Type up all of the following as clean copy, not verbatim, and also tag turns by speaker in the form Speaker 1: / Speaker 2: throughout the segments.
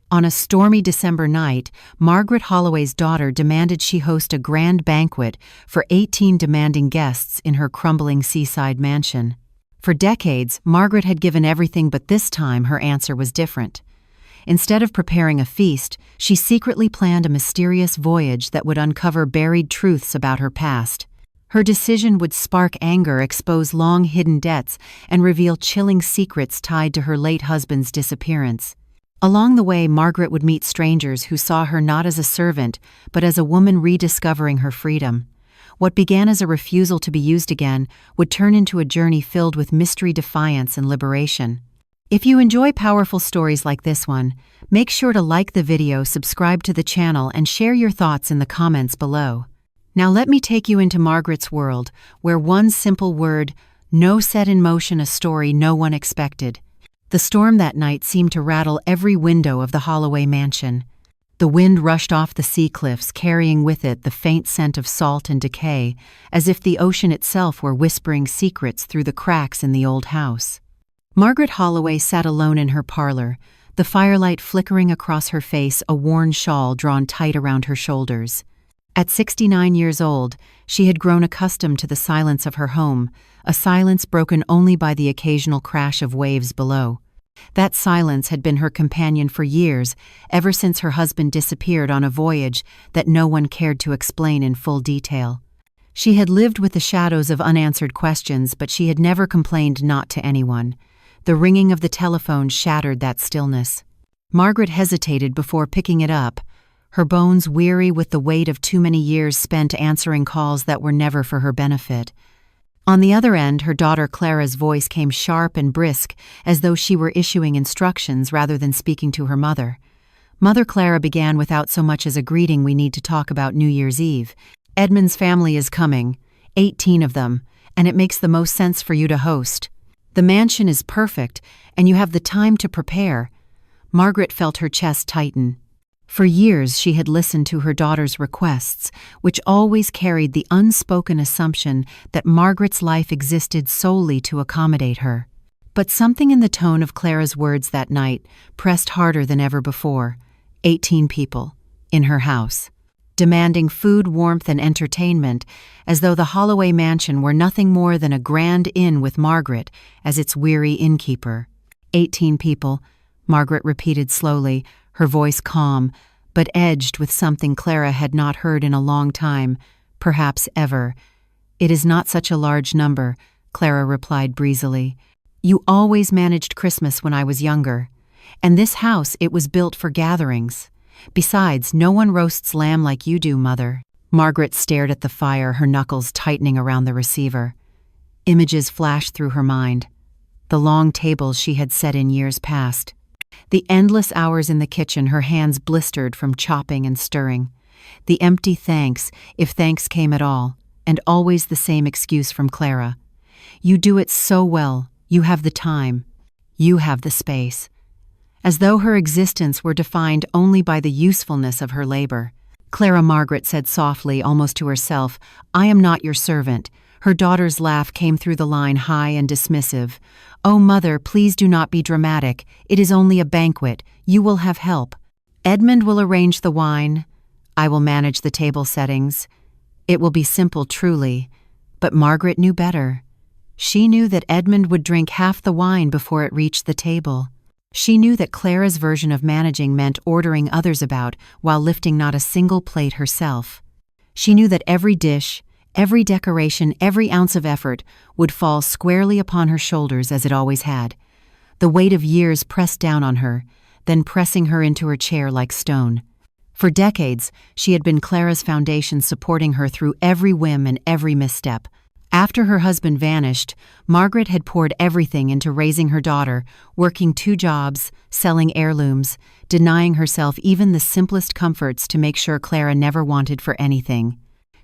Speaker 1: On a stormy December night, Margaret Holloway's daughter demanded she host a grand banquet for 18 demanding guests in her crumbling seaside mansion. For decades, Margaret had given everything, but this time her answer was different. Instead of preparing a feast, she secretly planned a mysterious voyage that would uncover buried truths about her past. Her decision would spark anger, expose long-hidden debts, and reveal chilling secrets tied to her late husband's disappearance. Along the way, Margaret would meet strangers who saw her not as a servant, but as a woman rediscovering her freedom. What began as a refusal to be used again would turn into a journey filled with mystery, defiance, and liberation. If you enjoy powerful stories like this one, make sure to like the video, subscribe to the channel, and share your thoughts in the comments below. Now let me take you into Margaret's world, where one simple word, no, set in motion a story no one expected. The storm that night seemed to rattle every window of the Holloway mansion. The wind rushed off the sea cliffs, carrying with it the faint scent of salt and decay, as if the ocean itself were whispering secrets through the cracks in the old house. Margaret Holloway sat alone in her parlor, the firelight flickering across her face, a worn shawl drawn tight around her shoulders. At 69 years old, she had grown accustomed to the silence of her home, a silence broken only by the occasional crash of waves below. That silence had been her companion for years, ever since her husband disappeared on a voyage that no one cared to explain in full detail. She had lived with the shadows of unanswered questions, but she had never complained, not to anyone. The ringing of the telephone shattered that stillness. Margaret hesitated before picking it up, her bones weary with the weight of too many years spent answering calls that were never for her benefit. On the other end, her daughter Clara's voice came sharp and brisk, as though she were issuing instructions rather than speaking to her mother. Mother Clara began without so much as a greeting. "We need to talk about New Year's Eve. Edmund's family is coming, 18 of them, and it makes the most sense for you to host. The mansion is perfect, and you have the time to prepare." Margaret felt her chest tighten. For years she had listened to her daughter's requests, which always carried the unspoken assumption that Margaret's life existed solely to accommodate her. But something in the tone of Clara's words that night pressed harder than ever before. 18 people, in her house, demanding food, warmth, and entertainment, as though the Holloway mansion were nothing more than a grand inn with Margaret as its weary innkeeper. 18 people, Margaret repeated slowly, her voice calm, but edged with something Clara had not heard in a long time, perhaps ever. "It is not such a large number," Clara replied breezily. "You always managed Christmas when I was younger. And this house, it was built for gatherings. Besides, no one roasts lamb like you do, Mother." Margaret stared at the fire, her knuckles tightening around the receiver. Images flashed through her mind. The long tables she had set in years past. The endless hours in the kitchen, her hands blistered from chopping and stirring. The empty thanks, if thanks came at all, and always the same excuse from Clara. "You do it so well. You have the time. You have the space." As though her existence were defined only by the usefulness of her labor. "Clara," Margaret said softly, almost to herself, "I am not your servant." Her daughter's laugh came through the line, high and dismissive. "Oh, Mother, please do not be dramatic. It is only a banquet. You will have help. Edmund will arrange the wine. I will manage the table settings. It will be simple, truly." But Margaret knew better. She knew that Edmund would drink half the wine before it reached the table. She knew that Clara's version of managing meant ordering others about while lifting not a single plate herself. She knew that every dish, every decoration, every ounce of effort would fall squarely upon her shoulders, as it always had. The weight of years pressed down on her, then pressing her into her chair like stone. For decades, she had been Clara's foundation, supporting her through every whim and every misstep. After her husband vanished, Margaret had poured everything into raising her daughter, working 2 jobs, selling heirlooms, denying herself even the simplest comforts to make sure Clara never wanted for anything.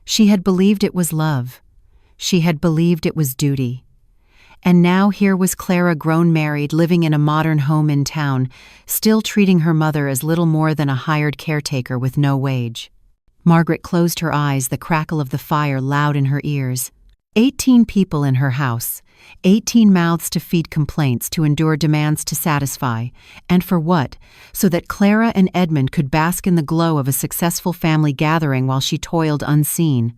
Speaker 1: She had believed it was love. She had believed it was duty. And now here was Clara, grown, married, living in a modern home in town, still treating her mother as little more than a hired caretaker with no wage. Margaret closed her eyes, the crackle of the fire loud in her ears. 18 people in her house, 18 mouths to feed complaints, to endure demands to satisfy. And for what? So that Clara and Edmund could bask in the glow of a successful family gathering while she toiled unseen.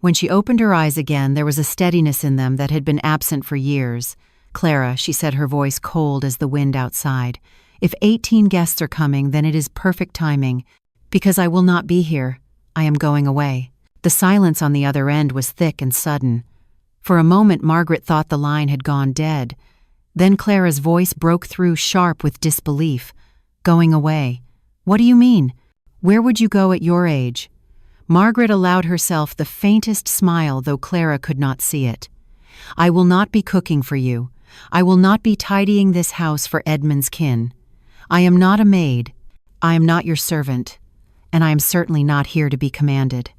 Speaker 1: When she opened her eyes again, there was a steadiness in them that had been absent for years. "Clara," she said, her voice cold as the wind outside, "if 18 guests are coming, then it is perfect timing, because I will not be here. I am going away." The silence on the other end was thick and sudden. For a moment, Margaret thought the line had gone dead. Then Clara's voice broke through, sharp with disbelief. "Going away? What do you mean? Where would you go at your age?" Margaret allowed herself the faintest smile, though Clara could not see it. "I will not be cooking for you. I will not be tidying this house for Edmund's kin. I am not a maid. I am not your servant. And I am certainly not here to be commanded."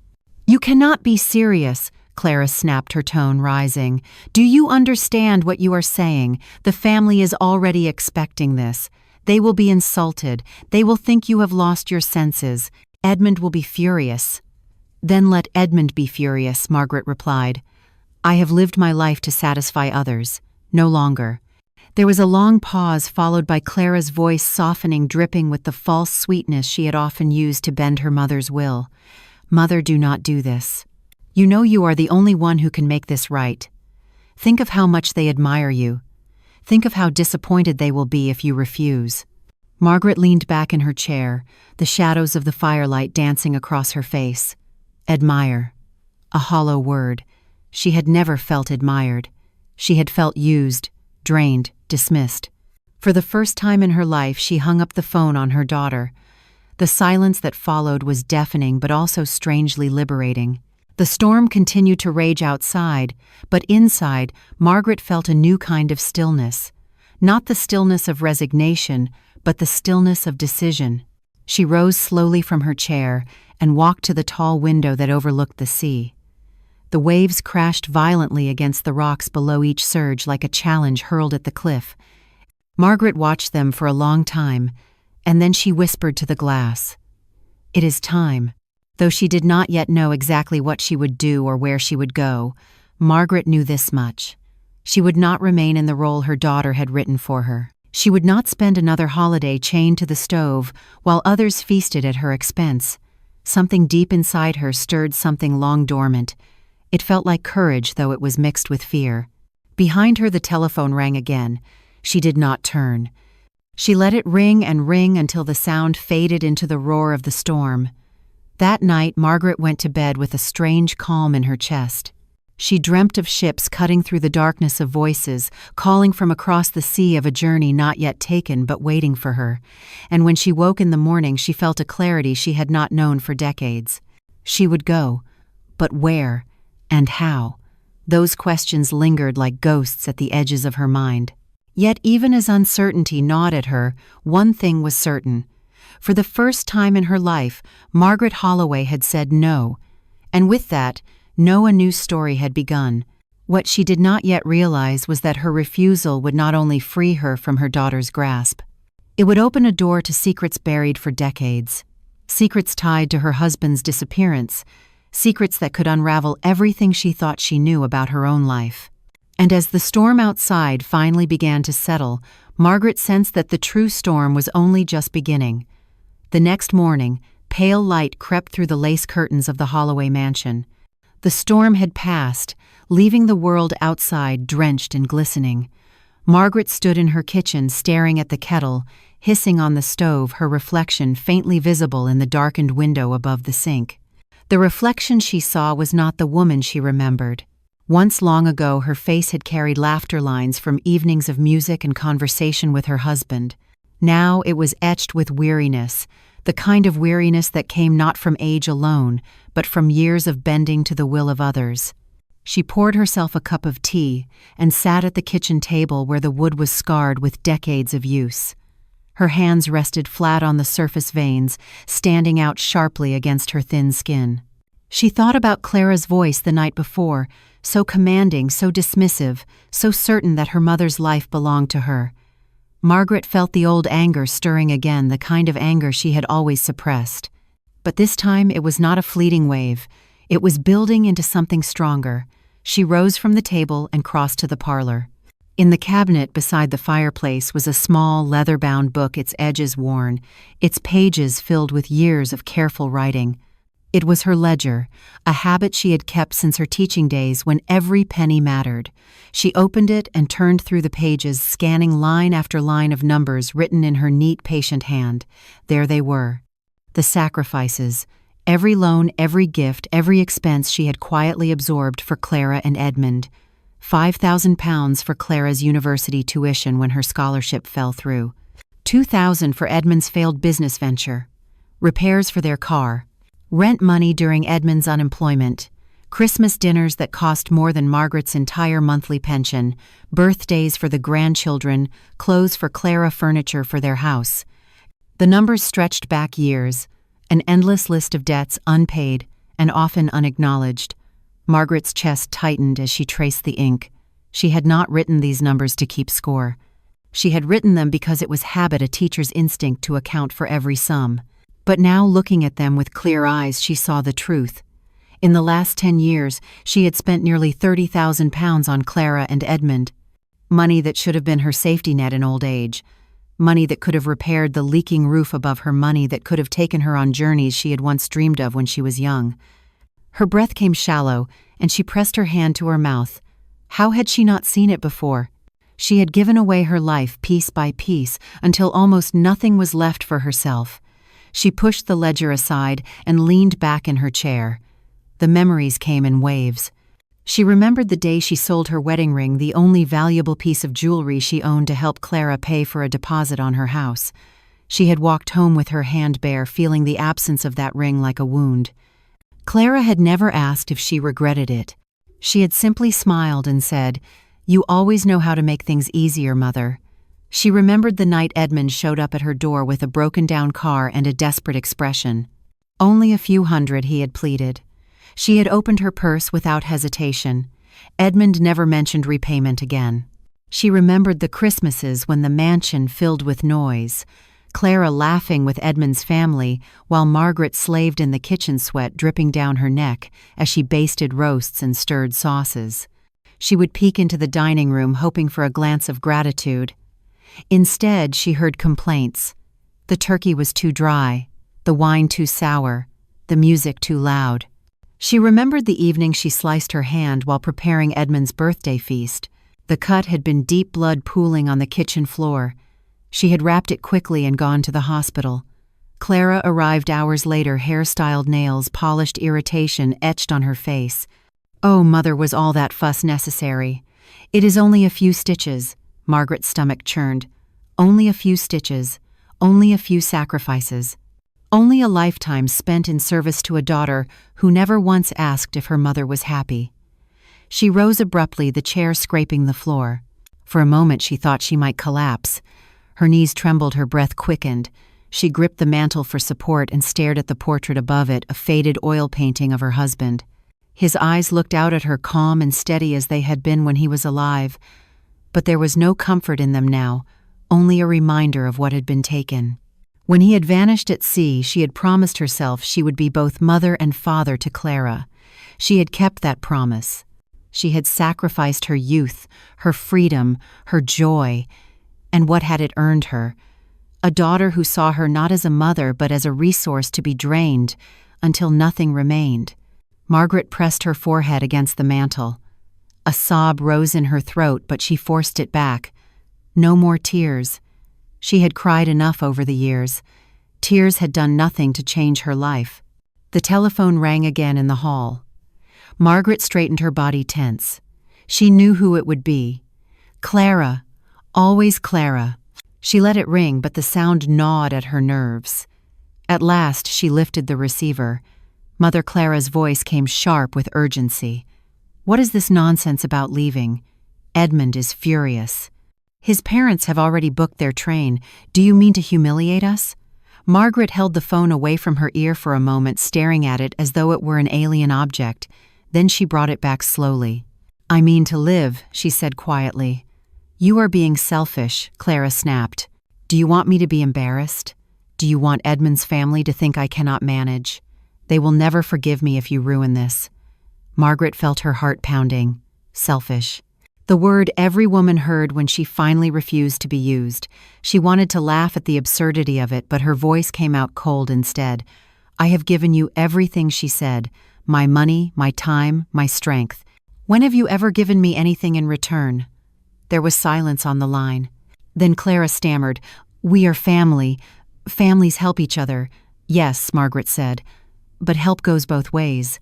Speaker 1: "You cannot be serious," Clara snapped, her tone rising. "Do you understand what you are saying? The family is already expecting this. They will be insulted. They will think you have lost your senses. Edmund will be furious." "Then let Edmund be furious," Margaret replied. "I have lived my life to satisfy others. No longer." There was a long pause, followed by Clara's voice softening, dripping with the false sweetness she had often used to bend her mother's will. "Mother, do not do this. You know you are the only one who can make this right. Think of how much they admire you. Think of how disappointed they will be if you refuse." Margaret leaned back in her chair, the shadows of the firelight dancing across her face. Admire. A hollow word. She had never felt admired. She had felt used, drained, dismissed. For the first time in her life, she hung up the phone on her daughter. The silence that followed was deafening but also strangely liberating. The storm continued to rage outside, but inside, Margaret felt a new kind of stillness. Not the stillness of resignation, but the stillness of decision. She rose slowly from her chair and walked to the tall window that overlooked the sea. The waves crashed violently against the rocks below each surge like a challenge hurled at the cliff. Margaret watched them for a long time, and then she whispered to the glass, "It is time." Though she did not yet know exactly what she would do or where she would go, Margaret knew this much. She would not remain in the role her daughter had written for her. She would not spend another holiday chained to the stove while others feasted at her expense. Something deep inside her stirred something long dormant. It felt like courage, though it was mixed with fear. Behind her, the telephone rang again. She did not turn. She let it ring and ring until the sound faded into the roar of the storm. That night, Margaret went to bed with a strange calm in her chest. She dreamt of ships cutting through the darkness of voices, calling from across the sea of a journey not yet taken but waiting for her. And when she woke in the morning, she felt a clarity she had not known for decades. She would go, but where and how? Those questions lingered like ghosts at the edges of her mind. Yet even as uncertainty gnawed at her, one thing was certain. For the first time in her life, Margaret Holloway had said no, and with that, no, a new story had begun. What she did not yet realize was that her refusal would not only free her from her daughter's grasp. It would open a door to secrets buried for decades, secrets tied to her husband's disappearance, secrets that could unravel everything she thought she knew about her own life. And as the storm outside finally began to settle, Margaret sensed that the true storm was only just beginning. The next morning, pale light crept through the lace curtains of the Holloway mansion. The storm had passed, leaving the world outside drenched and glistening. Margaret stood in her kitchen staring at the kettle, hissing on the stove, her reflection faintly visible in the darkened window above the sink. The reflection she saw was not the woman she remembered. Once long ago, her face had carried laughter lines from evenings of music and conversation with her husband. Now it was etched with weariness, the kind of weariness that came not from age alone, but from years of bending to the will of others. She poured herself a cup of tea and sat at the kitchen table where the wood was scarred with decades of use. Her hands rested flat on the surface veins, standing out sharply against her thin skin. She thought about Clara's voice the night before, so commanding, so dismissive, so certain that her mother's life belonged to her. Margaret felt the old anger stirring again, the kind of anger she had always suppressed. But this time it was not a fleeting wave. It was building into something stronger. She rose from the table and crossed to the parlor. In the cabinet beside the fireplace was a small, leather-bound book, its edges worn, its pages filled with years of careful writing. It was her ledger, a habit she had kept since her teaching days when every penny mattered. She opened it and turned through the pages, scanning line after line of numbers written in her neat, patient hand. There they were. The sacrifices, every loan, every gift, every expense she had quietly absorbed for Clara and Edmund. £5,000 for Clara's university tuition when her scholarship fell through. $2,000 for Edmund's failed business venture. Repairs for their car. Rent money during Edmund's unemployment. Christmas dinners that cost more than Margaret's entire monthly pension. Birthdays for the grandchildren. Clothes for Clara, furniture for their house. The numbers stretched back years. An endless list of debts unpaid and often unacknowledged. Margaret's chest tightened as she traced the ink. She had not written these numbers to keep score. She had written them because it was habit, a teacher's instinct to account for every sum. But now, looking at them with clear eyes, she saw the truth. In the last 10 years, she had spent nearly £30,000 on Clara and Edmund. Money that should have been her safety net in old age. Money that could have repaired the leaking roof above her, money that could have taken her on journeys she had once dreamed of when she was young. Her breath came shallow, and she pressed her hand to her mouth. How had she not seen it before? She had given away her life piece by piece until almost nothing was left for herself. She pushed the ledger aside and leaned back in her chair. The memories came in waves. She remembered the day she sold her wedding ring, the only valuable piece of jewelry she owned, to help Clara pay for a deposit on her house. She had walked home with her hand bare, feeling the absence of that ring like a wound. Clara had never asked if she regretted it. She had simply smiled and said, "You always know how to make things easier, Mother." She remembered the night Edmund showed up at her door with a broken-down car and a desperate expression. Only a few hundred, he had pleaded. She had opened her purse without hesitation. Edmund never mentioned repayment again. She remembered the Christmases when the mansion filled with noise, Clara laughing with Edmund's family while Margaret slaved in the kitchen, sweat dripping down her neck as she basted roasts and stirred sauces. She would peek into the dining room hoping for a glance of gratitude. Instead, she heard complaints. The turkey was too dry, the wine too sour, the music too loud. She remembered the evening she sliced her hand while preparing Edmund's birthday feast. The cut had been deep, blood pooling on the kitchen floor. She had wrapped it quickly and gone to the hospital. Clara arrived hours later, hair-styled, nails polished, irritation etched on her face. "Oh, Mother, was all that fuss necessary? It is only a few stitches." Margaret's stomach churned. Only a few stitches. Only a few sacrifices. Only a lifetime spent in service to a daughter who never once asked if her mother was happy. She rose abruptly, the chair scraping the floor. For a moment she thought she might collapse. Her knees trembled, her breath quickened. She gripped the mantel for support and stared at the portrait above it, a faded oil painting of her husband. His eyes looked out at her, calm and steady as they had been when he was alive. But there was no comfort in them now, only a reminder of what had been taken. When he had vanished at sea, she had promised herself she would be both mother and father to Clara. She had kept that promise. She had sacrificed her youth, her freedom, her joy. And what had it earned her? A daughter who saw her not as a mother but as a resource to be drained until nothing remained. Margaret pressed her forehead against the mantel. A sob rose in her throat, but she forced it back. No more tears. She had cried enough over the years. Tears had done nothing to change her life. The telephone rang again in the hall. Margaret straightened her body tense. She knew who it would be. Clara. Always Clara. She let it ring, but the sound gnawed at her nerves. At last she lifted the receiver. Mother Clara's voice came sharp with urgency. "What is this nonsense about leaving? Edmund is furious. His parents have already booked their train. Do you mean to humiliate us?" Margaret held the phone away from her ear for a moment, staring at it as though it were an alien object. Then she brought it back slowly. "I mean to live," she said quietly. "You are being selfish," Clara snapped. "Do you want me to be embarrassed? Do you want Edmund's family to think I cannot manage? They will never forgive me if you ruin this." Margaret felt her heart pounding. Selfish. The word every woman heard when she finally refused to be used. She wanted to laugh at the absurdity of it, but her voice came out cold instead. "I have given you everything," she said. "My money, my time, my strength. When have you ever given me anything in return?" There was silence on the line. Then Clara stammered, "We are family. Families help each other." "Yes," Margaret said, "but help goes both ways."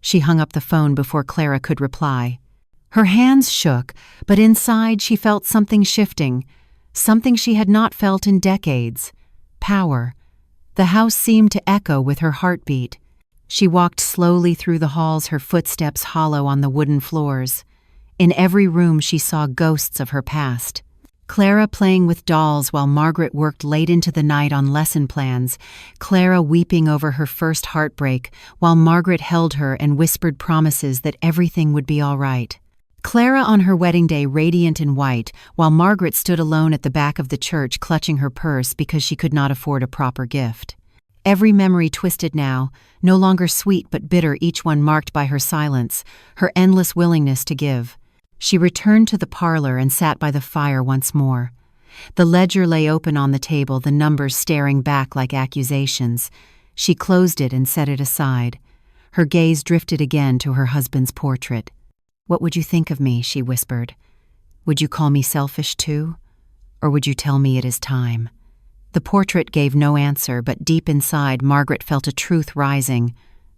Speaker 1: She hung up the phone before Clara could reply. Her hands shook, but inside she felt something shifting, something she had not felt in decades. Power. The house seemed to echo with her heartbeat. She walked slowly through the halls, her footsteps hollow on the wooden floors. In every room she saw ghosts of her past. Clara playing with dolls while Margaret worked late into the night on lesson plans, Clara weeping over her first heartbreak while Margaret held her and whispered promises that everything would be all right. Clara on her wedding day radiant in white, while Margaret stood alone at the back of the church clutching her purse because she could not afford a proper gift. Every memory twisted now, no longer sweet but bitter, each one marked by her silence, her endless willingness to give. She returned to the parlor and sat by the fire once more. The ledger lay open on the table, the numbers staring back like accusations. She closed it and set it aside. Her gaze drifted again to her husband's portrait. "What would you think of me?" she whispered. "Would you call me selfish too? Or would you tell me it is time?" The portrait gave no answer, but deep inside Margaret felt a truth rising.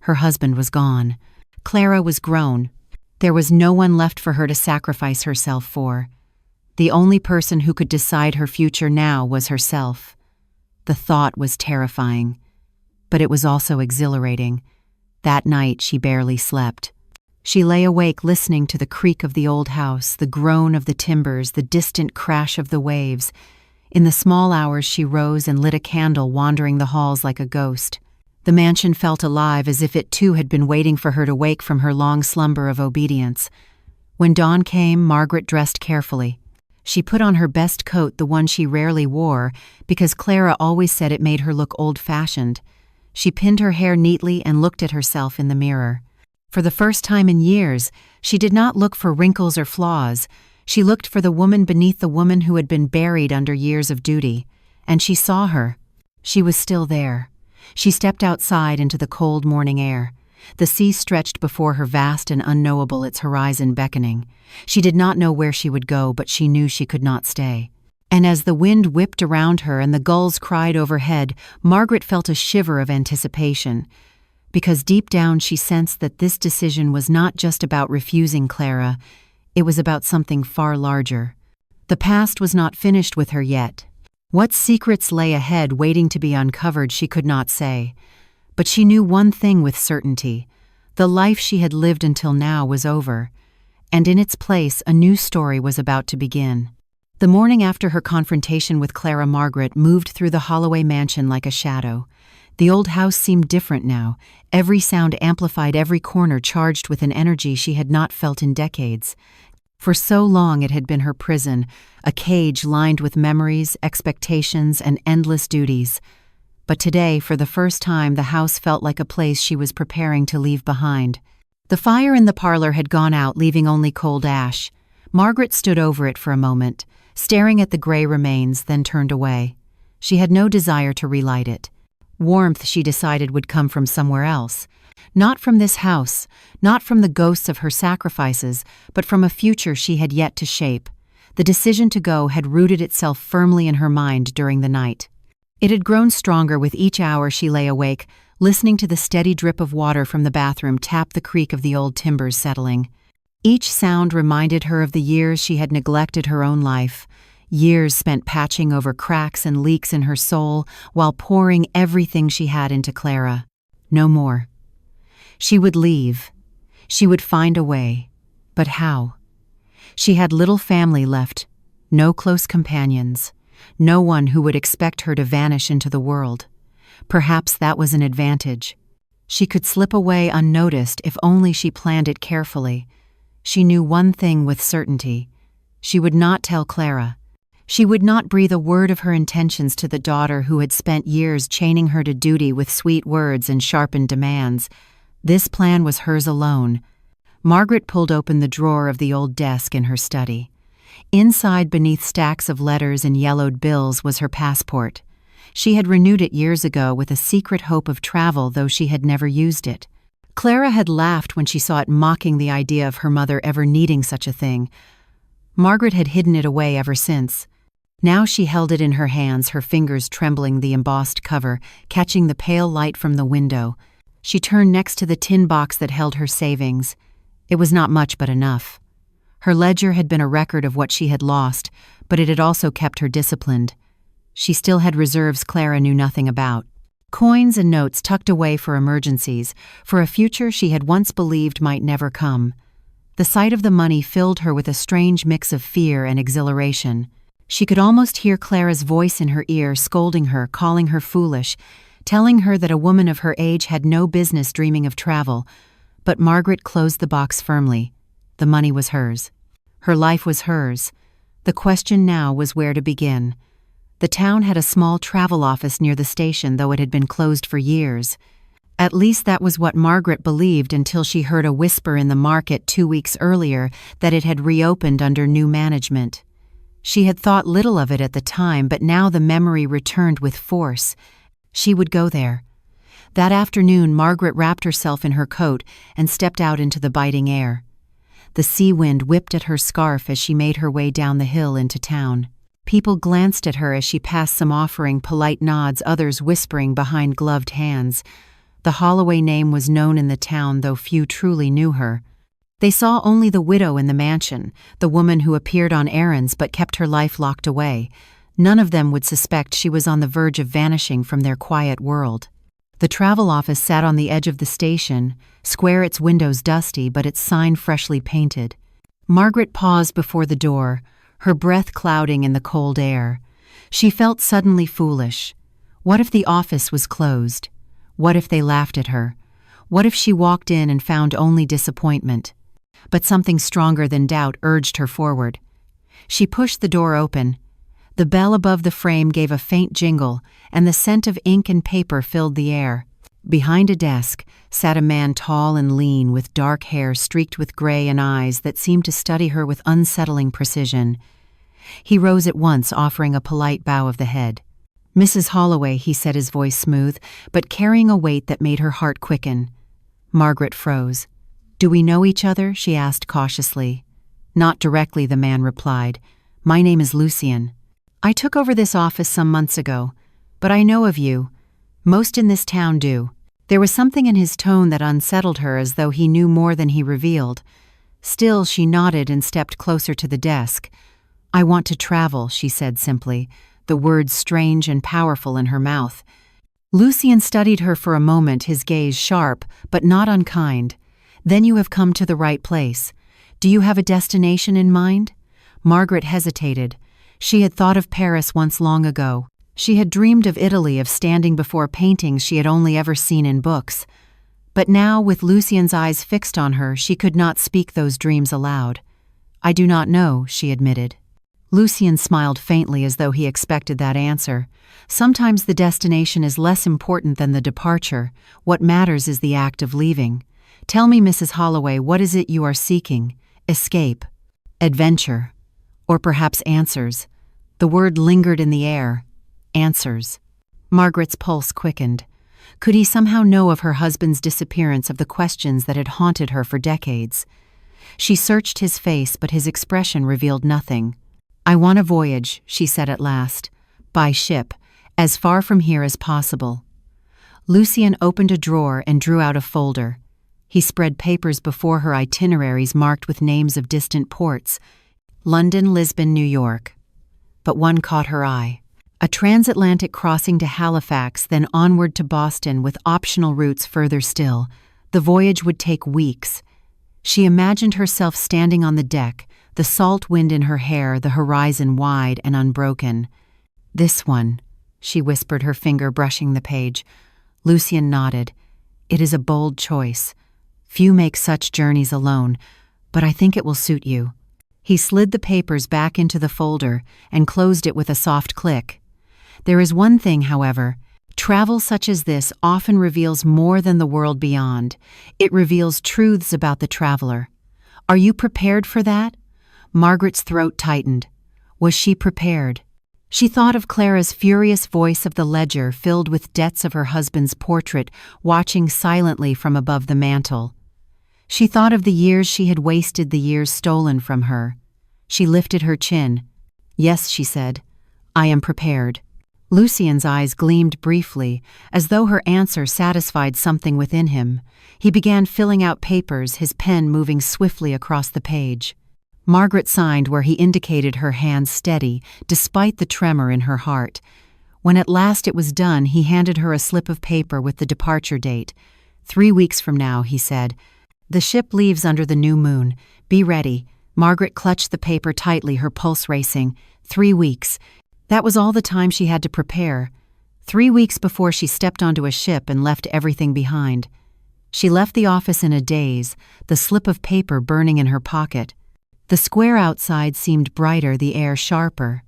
Speaker 1: Her husband was gone. Clara was grown. There was no one left for her to sacrifice herself for. The only person who could decide her future now was herself. The thought was terrifying, but it was also exhilarating. That night she barely slept. She lay awake listening to the creak of the old house, the groan of the timbers, the distant crash of the waves. In the small hours she rose and lit a candle, wandering the halls like a ghost. The mansion felt alive, as if it too had been waiting for her to wake from her long slumber of obedience. When dawn came, Margaret dressed carefully. She put on her best coat, the one she rarely wore, because Clara always said it made her look old-fashioned. She pinned her hair neatly and looked at herself in the mirror. For the first time in years, she did not look for wrinkles or flaws. She looked for the woman beneath the woman who had been buried under years of duty. And she saw her. She was still there. She stepped outside into the cold morning air. The sea stretched before her, vast and unknowable, its horizon beckoning. She did not know where she would go, but she knew she could not stay. And as the wind whipped around her and the gulls cried overhead, Margaret felt a shiver of anticipation. Because deep down she sensed that this decision was not just about refusing Clara, it was about something far larger. The past was not finished with her yet. What secrets lay ahead waiting to be uncovered she could not say. But she knew one thing with certainty. The life she had lived until now was over, and in its place a new story was about to begin. The morning after her confrontation with Clara, Margaret moved through the Holloway mansion like a shadow. The old house seemed different now, every sound amplified, every corner charged with an energy she had not felt in decades. For so long it had been her prison, a cage lined with memories, expectations, and endless duties. But today, for the first time, the house felt like a place she was preparing to leave behind. The fire in the parlor had gone out, leaving only cold ash. Margaret stood over it for a moment, staring at the gray remains, then turned away. She had no desire to relight it. Warmth, she decided, would come from somewhere else. Not from this house, not from the ghosts of her sacrifices, but from a future she had yet to shape. The decision to go had rooted itself firmly in her mind during the night. It had grown stronger with each hour she lay awake, listening to the steady drip of water from the bathroom tap the creak of the old timbers settling. Each sound reminded her of the years she had neglected her own life, years spent patching over cracks and leaks in her soul while pouring everything she had into Clara. No more. She would leave. She would find a way. But how? She had little family left, no close companions, no one who would expect her to vanish into the world. Perhaps that was an advantage. She could slip away unnoticed if only she planned it carefully. She knew one thing with certainty. She would not tell Clara. She would not breathe a word of her intentions to the daughter who had spent years chaining her to duty with sweet words and sharpened demands. This plan was hers alone. Margaret pulled open the drawer of the old desk in her study. Inside, beneath stacks of letters and yellowed bills, was her passport. She had renewed it years ago with a secret hope of travel, though she had never used it. Clara had laughed when she saw it, mocking the idea of her mother ever needing such a thing. Margaret had hidden it away ever since. Now she held it in her hands, her fingers trembling the embossed cover, catching the pale light from the window. She turned next to the tin box that held her savings. It was not much, but enough. Her ledger had been a record of what she had lost, but it had also kept her disciplined. She still had reserves Clara knew nothing about. Coins and notes tucked away for emergencies, for a future she had once believed might never come. The sight of the money filled her with a strange mix of fear and exhilaration. She could almost hear Clara's voice in her ear, scolding her, calling her foolish, telling her that a woman of her age had no business dreaming of travel. But Margaret closed the box firmly. The money was hers. Her life was hers. The question now was where to begin. The town had a small travel office near the station, though it had been closed for years. At least that was what Margaret believed, until she heard a whisper in the market 2 weeks earlier that it had reopened under new management. She had thought little of it at the time, but now the memory returned with force. She would go there. That afternoon, Margaret wrapped herself in her coat and stepped out into the biting air. The sea wind whipped at her scarf as she made her way down the hill into town. People glanced at her as she passed, some offering polite nods, others whispering behind gloved hands. The Holloway name was known in the town, though few truly knew her. They saw only the widow in the mansion, the woman who appeared on errands but kept her life locked away. None of them would suspect she was on the verge of vanishing from their quiet world. The travel office sat on the edge of the station, square, its windows dusty but its sign freshly painted. Margaret paused before the door, her breath clouding in the cold air. She felt suddenly foolish. What if the office was closed? What if they laughed at her? What if she walked in and found only disappointment? But something stronger than doubt urged her forward. She pushed the door open. The bell above the frame gave a faint jingle, and the scent of ink and paper filled the air. Behind a desk sat a man, tall and lean, with dark hair streaked with gray and eyes that seemed to study her with unsettling precision. He rose at once, offering a polite bow of the head. "Mrs. Holloway," he said, his voice smooth, but carrying a weight that made her heart quicken. Margaret froze. "Do we know each other?" she asked cautiously. "Not directly," the man replied. "My name is Lucien. I took over this office some months ago, but I know of you. Most in this town do." There was something in his tone that unsettled her, as though he knew more than he revealed. Still, she nodded and stepped closer to the desk. "I want to travel," she said simply, the words strange and powerful in her mouth. Lucien studied her for a moment, his gaze sharp, but not unkind. "Then you have come to the right place. Do you have a destination in mind?" Margaret hesitated. She had thought of Paris once long ago. She had dreamed of Italy, of standing before paintings she had only ever seen in books. But now, with Lucien's eyes fixed on her, she could not speak those dreams aloud. "I do not know," she admitted. Lucien smiled faintly, as though he expected that answer. "Sometimes the destination is less important than the departure. What matters is the act of leaving. Tell me, Mrs. Holloway, what is it you are seeking? Escape? Adventure? Or perhaps answers?" The word lingered in the air. Answers. Margaret's pulse quickened. Could he somehow know of her husband's disappearance, of the questions that had haunted her for decades? She searched his face, but his expression revealed nothing. "I want a voyage," she said at last. "By ship, as far from here as possible." Lucien opened a drawer and drew out a folder. He spread papers before her, itineraries marked with names of distant ports. London, Lisbon, New York. But one caught her eye. A transatlantic crossing to Halifax, then onward to Boston, with optional routes further still. The voyage would take weeks. She imagined herself standing on the deck, the salt wind in her hair, the horizon wide and unbroken. "This one," she whispered, her finger brushing the page. Lucien nodded. "It is a bold choice. Few make such journeys alone, but I think it will suit you." He slid the papers back into the folder and closed it with a soft click. "There is one thing, however. Travel such as this often reveals more than the world beyond. It reveals truths about the traveler. Are you prepared for that? Margaret's throat tightened. Was she prepared? She thought of Clara's furious voice of the ledger filled with debts of her husband's portrait, watching silently from above the mantel. She thought of the years she had wasted, the years stolen from her. She lifted her chin. Yes, she said, I am prepared. Lucien's eyes gleamed briefly, as though her answer satisfied something within him. He began filling out papers, his pen moving swiftly across the page. Margaret signed where he indicated, her hand steady, despite the tremor in her heart. When at last it was done, he handed her a slip of paper with the departure date. 3 weeks from now, he said. The ship leaves under the new moon. Be ready. Margaret clutched the paper tightly, her pulse racing. 3 weeks. That was all the time she had to prepare. 3 weeks before she stepped onto a ship and left everything behind. She left the office in a daze, the slip of paper burning in her pocket. The square outside seemed brighter, the air sharper.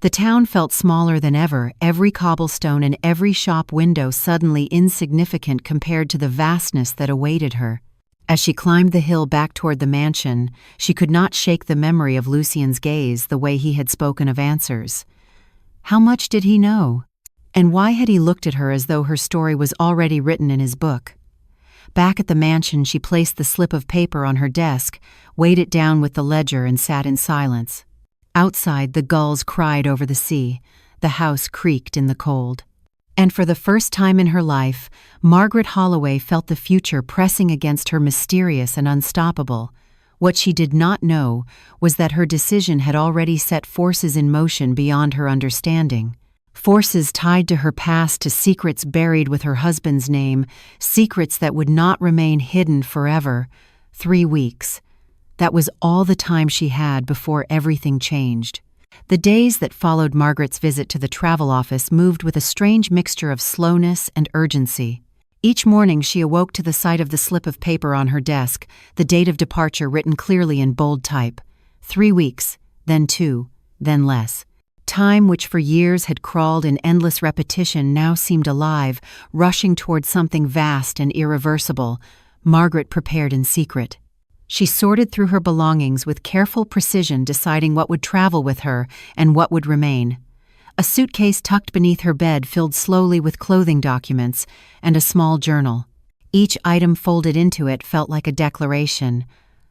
Speaker 1: The town felt smaller than ever, every cobblestone and every shop window suddenly insignificant compared to the vastness that awaited her. As she climbed the hill back toward the mansion, she could not shake the memory of Lucien's gaze, the way he had spoken of answers. How much did he know? And why had he looked at her as though her story was already written in his book? Back at the mansion, she placed the slip of paper on her desk, weighed it down with the ledger, and sat in silence. Outside, the gulls cried over the sea. The house creaked in the cold. And for the first time in her life, Margaret Holloway felt the future pressing against her, mysterious and unstoppable. What she did not know was that her decision had already set forces in motion beyond her understanding. Forces tied to her past, to secrets buried with her husband's name, secrets that would not remain hidden forever. 3 weeks. That was all the time she had before everything changed. The days that followed Margaret's visit to the travel office moved with a strange mixture of slowness and urgency. Each morning she awoke to the sight of the slip of paper on her desk, the date of departure written clearly in bold type. 3 weeks, then 2, then less. Time, which for years had crawled in endless repetition, now seemed alive, rushing toward something vast and irreversible. Margaret prepared in secret. She sorted through her belongings with careful precision, deciding what would travel with her and what would remain. A suitcase tucked beneath her bed filled slowly with clothing documents and a small journal. Each item folded into it felt like a declaration.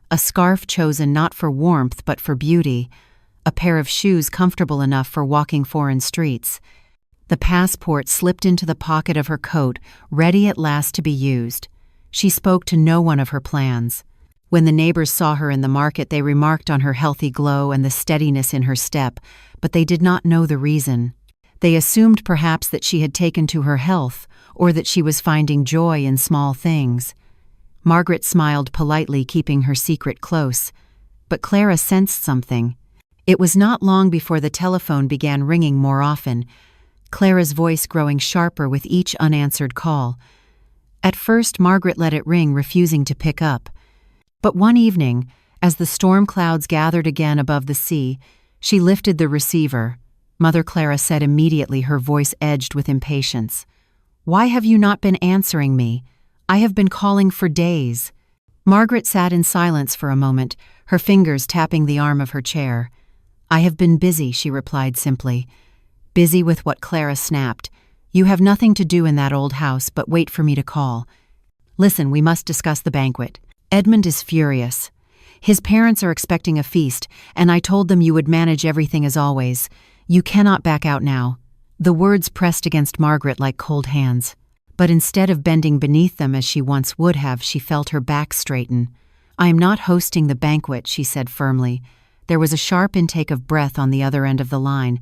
Speaker 1: A scarf chosen not for warmth but for beauty. A pair of shoes comfortable enough for walking foreign streets. The passport slipped into the pocket of her coat, ready at last to be used. She spoke to no one of her plans. When the neighbors saw her in the market, they remarked on her healthy glow and the steadiness in her step, but they did not know the reason. They assumed perhaps that she had taken to her health, or that she was finding joy in small things. Margaret smiled politely, keeping her secret close. But Clara sensed something. It was not long before the telephone began ringing more often, Clara's voice growing sharper with each unanswered call. At first, Margaret let it ring, refusing to pick up. But one evening, as the storm clouds gathered again above the sea, she lifted the receiver. Mother Clara said immediately, her voice edged with impatience. "Why have you not been answering me? I have been calling for days." Margaret sat in silence for a moment, her fingers tapping the arm of her chair. "I have been busy," she replied simply. Busy with what? Clara snapped. "You have nothing to do in that old house but wait for me to call. Listen, we must discuss the banquet. Edmund is furious. His parents are expecting a feast, and I told them you would manage everything as always. You cannot back out now." The words pressed against Margaret like cold hands. But instead of bending beneath them as she once would have, she felt her back straighten. "I am not hosting the banquet," she said firmly. There was a sharp intake of breath on the other end of the line.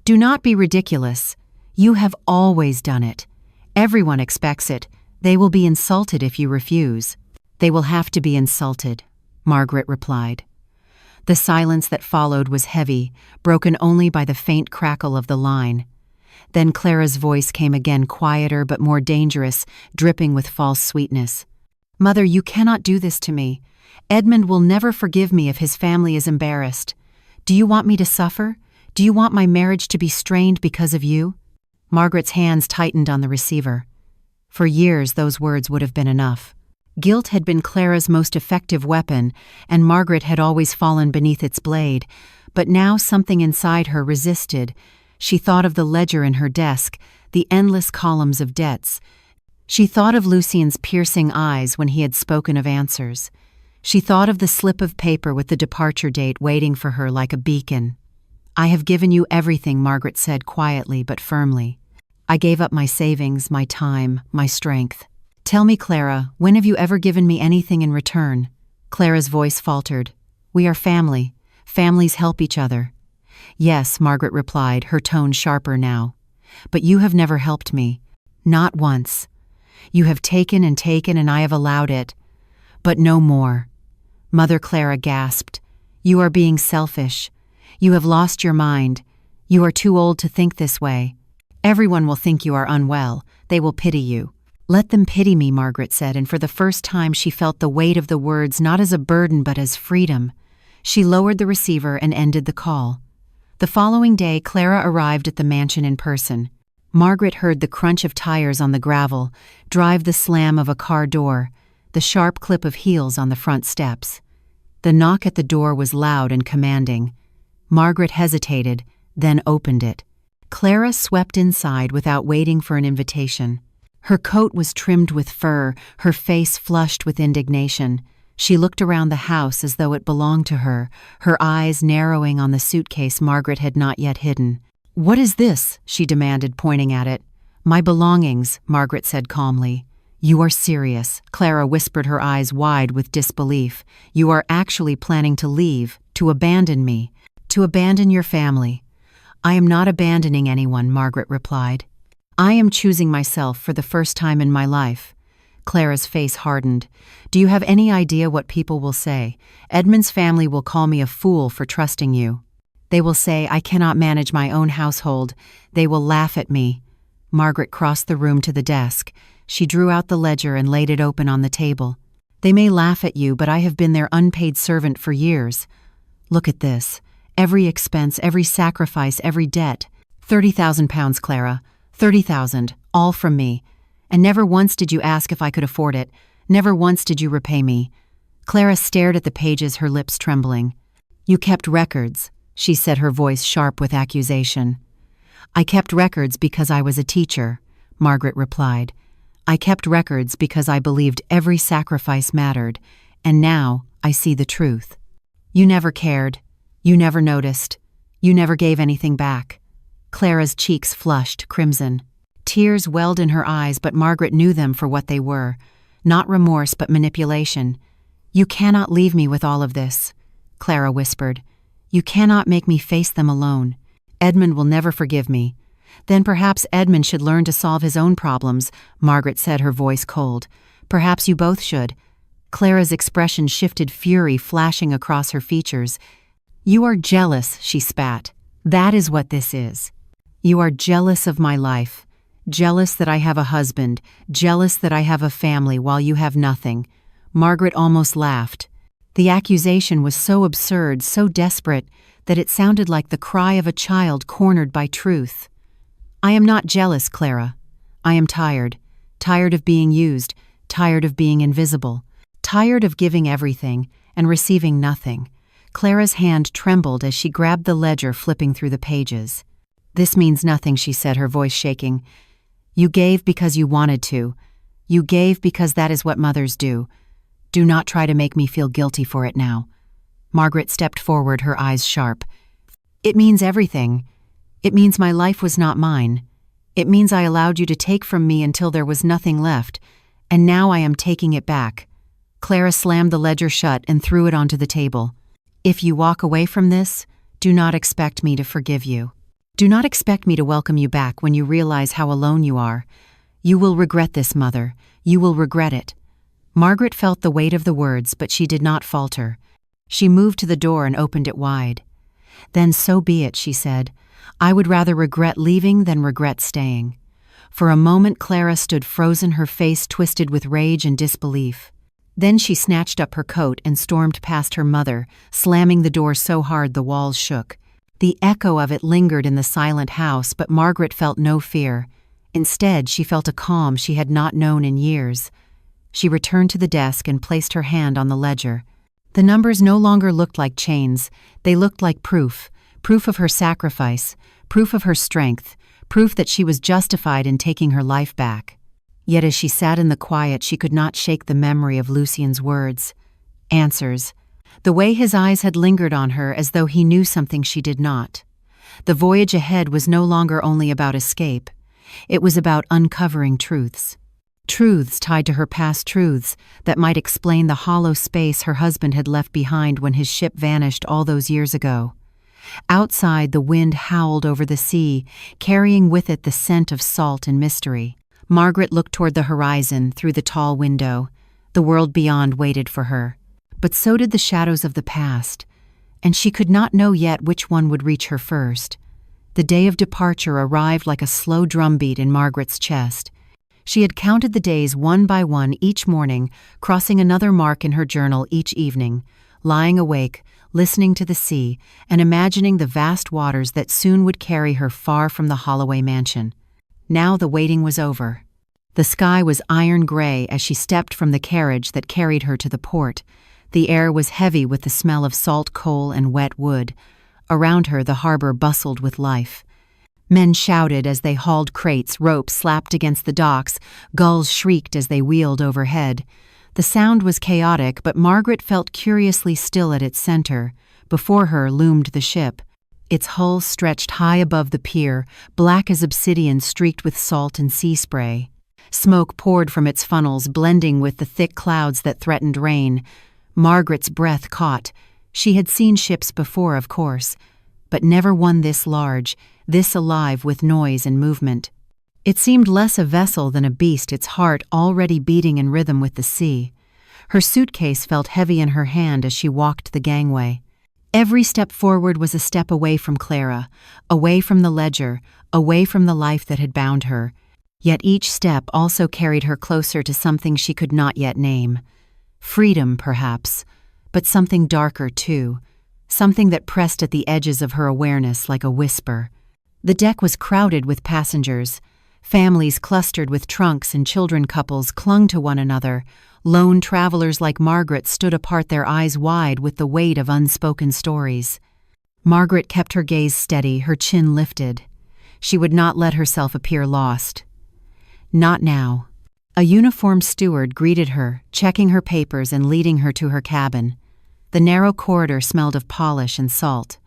Speaker 1: "Do not be ridiculous. You have always done it. Everyone expects it. They will be insulted if you refuse." "They will have to be insulted," Margaret replied. The silence that followed was heavy, broken only by the faint crackle of the line. Then Clara's voice came again, quieter but more dangerous, dripping with false sweetness. "Mother, you cannot do this to me. Edmund will never forgive me if his family is embarrassed. Do you want me to suffer? Do you want my marriage to be strained because of you?" Margaret's hands tightened on the receiver. For years, those words would have been enough. Guilt had been Clara's most effective weapon, and Margaret had always fallen beneath its blade, but now something inside her resisted. She thought of the ledger in her desk, the endless columns of debts. She thought of Lucien's piercing eyes when he had spoken of answers. She thought of the slip of paper with the departure date waiting for her like a beacon. "I have given you everything," Margaret said quietly but firmly. "I gave up my savings, my time, my strength. Tell me, Clara, when have you ever given me anything in return?" Clara's voice faltered. "We are family. Families help each other." "Yes," Margaret replied, her tone sharper now. "But you have never helped me. Not once. You have taken and I have allowed it. But no more." Mother Clara gasped. "You are being selfish. You have lost your mind. You are too old to think this way. Everyone will think you are unwell. They will pity you." "Let them pity me," Margaret said, and for the first time she felt the weight of the words not as a burden but as freedom. She lowered the receiver and ended the call. The following day, Clara arrived at the mansion in person. Margaret heard the crunch of tires on the gravel, drive the slam of a car door, the sharp clip of heels on the front steps. The knock at the door was loud and commanding. Margaret hesitated, then opened it. Clara swept inside without waiting for an invitation. Her coat was trimmed with fur, her face flushed with indignation. She looked around the house as though it belonged to her, her eyes narrowing on the suitcase Margaret had not yet hidden. "What is this?" she demanded, pointing at it. "My belongings," Margaret said calmly. "You are serious," Clara whispered, her eyes wide with disbelief. "You are actually planning to leave, to abandon me, to abandon your family." "I am not abandoning anyone," Margaret replied. "I am choosing myself for the first time in my life." Clara's face hardened. "Do you have any idea what people will say? Edmund's family will call me a fool for trusting you. They will say I cannot manage my own household. They will laugh at me." Margaret crossed the room to the desk. She drew out the ledger and laid it open on the table. "They may laugh at you, but I have been their unpaid servant for years. Look at this. Every expense, every sacrifice, every debt. £30,000, Clara. 30,000, all from me. And never once did you ask if I could afford it. Never once did you repay me." Clara stared at the pages, her lips trembling. "You kept records," she said, her voice sharp with accusation. "I kept records because I was a teacher," Margaret replied. "I kept records because I believed every sacrifice mattered, and now I see the truth. You never cared. You never noticed. You never gave anything back." Clara's cheeks flushed crimson. Tears welled in her eyes, but Margaret knew them for what they were. Not remorse, but manipulation. "You cannot leave me with all of this," Clara whispered. "You cannot make me face them alone. Edmund will never forgive me." "Then perhaps Edmund should learn to solve his own problems," Margaret said, her voice cold. "Perhaps you both should." Clara's expression shifted, fury flashing across her features. "You are jealous," she spat. "That is what this is. You are jealous of my life. Jealous that I have a husband, jealous that I have a family while you have nothing." Margaret almost laughed. The accusation was so absurd, so desperate, that it sounded like the cry of a child cornered by truth. "I am not jealous, Clara. I am tired. Tired of being used, tired of being invisible, tired of giving everything and receiving nothing." Clara's hand trembled as she grabbed the ledger, flipping through the pages. "This means nothing," she said, her voice shaking. "You gave because you wanted to. You gave because that is what mothers do. Do not try to make me feel guilty for it now." Margaret stepped forward, her eyes sharp. "It means everything. It means my life was not mine. It means I allowed you to take from me until there was nothing left, and now I am taking it back." Clara slammed the ledger shut and threw it onto the table. "If you walk away from this, do not expect me to forgive you. Do not expect me to welcome you back when you realize how alone you are. You will regret this, Mother. You will regret it." Margaret felt the weight of the words, but she did not falter. She moved to the door and opened it wide. "Then so be it," she said. "I would rather regret leaving than regret staying." For a moment Clara stood frozen, her face twisted with rage and disbelief. Then she snatched up her coat and stormed past her mother, slamming the door so hard the walls shook. The echo of it lingered in the silent house, but Margaret felt no fear. Instead, she felt a calm she had not known in years. She returned to the desk and placed her hand on the ledger. The numbers no longer looked like chains. They looked like proof of her sacrifice, proof of her strength, proof that she was justified in taking her life back. Yet as she sat in the quiet, she could not shake the memory of Lucien's words. Answers. The way his eyes had lingered on her as though he knew something she did not. The voyage ahead was no longer only about escape. It was about uncovering truths. Truths tied to her past truths that might explain the hollow space her husband had left behind when his ship vanished all those years ago. Outside, the wind howled over the sea, carrying with it the scent of salt and mystery. Margaret looked toward the horizon through the tall window. The world beyond waited for her. But so did the shadows of the past, and she could not know yet which one would reach her first. The day of departure arrived like a slow drumbeat in Margaret's chest. She had counted the days one by one each morning, crossing another mark in her journal each evening, lying awake, listening to the sea, and imagining the vast waters that soon would carry her far from the Holloway mansion. Now the waiting was over. The sky was iron gray as she stepped from the carriage that carried her to the port. The air was heavy with the smell of salt coal and wet wood. Around her, the harbor bustled with life. Men shouted as they hauled crates, ropes slapped against the docks, gulls shrieked as they wheeled overhead. The sound was chaotic, but Margaret felt curiously still at its center. Before her loomed the ship. Its hull stretched high above the pier, black as obsidian streaked with salt and sea spray. Smoke poured from its funnels, blending with the thick clouds that threatened rain. Margaret's breath caught. She had seen ships before, of course, but never one this large, this alive with noise and movement. It seemed less a vessel than a beast, its heart already beating in rhythm with the sea. Her suitcase felt heavy in her hand as she walked the gangway. Every step forward was a step away from Clara, away from the ledger, away from the life that had bound her. Yet each step also carried her closer to something she could not yet name. Freedom, perhaps, but something darker too, something that pressed at the edges of her awareness like a whisper. The deck was crowded with passengers. Families clustered with trunks and children couples clung to one another. Lone travelers like Margaret stood apart, their eyes wide with the weight of unspoken stories. Margaret kept her gaze steady, her chin lifted. She would not let herself appear lost. Not now. A uniformed steward greeted her, checking her papers and leading her to her cabin. The narrow corridor smelled of polish and salt.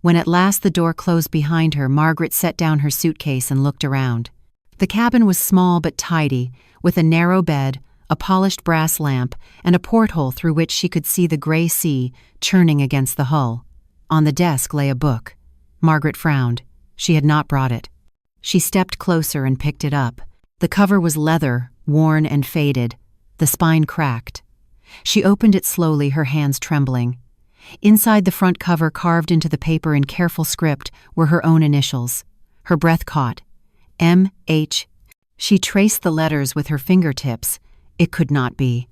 Speaker 1: When at last the door closed behind her, Margaret set down her suitcase and looked around. The cabin was small but tidy, with a narrow bed, a polished brass lamp, and a porthole through which she could see the gray sea churning against the hull. On the desk lay a book. Margaret frowned. She had not brought it. She stepped closer and picked it up. The cover was leather, worn and faded. The spine cracked. She opened it slowly, her hands trembling. Inside the front cover, carved into the paper in careful script, were her own initials. Her breath caught. M.H. She traced the letters with her fingertips. It could not be.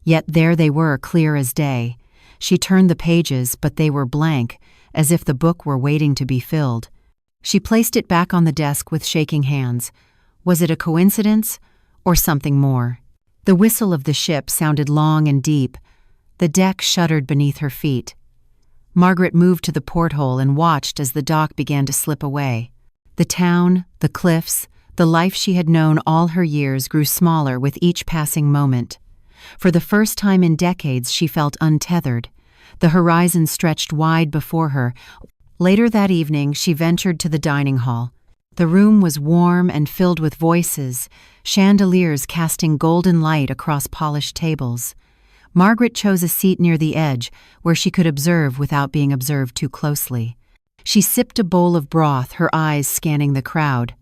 Speaker 1: Yet there they were, clear as day. She turned the pages, but they were blank, as if the book were waiting to be filled. She placed it back on the desk with shaking hands. Was it a coincidence, or something more? The whistle of the ship sounded long and deep. The deck shuddered beneath her feet. Margaret moved to the porthole and watched as the dock began to slip away. The town, the cliffs, the life she had known all her years grew smaller with each passing moment. For the first time in decades, she felt untethered. The horizon stretched wide before her. Later that evening, she ventured to the dining hall. The room was warm and filled with voices, chandeliers casting golden light across polished tables. Margaret chose a seat near the edge, where she could observe without being observed too closely. She sipped a bowl of broth, her eyes scanning the crowd.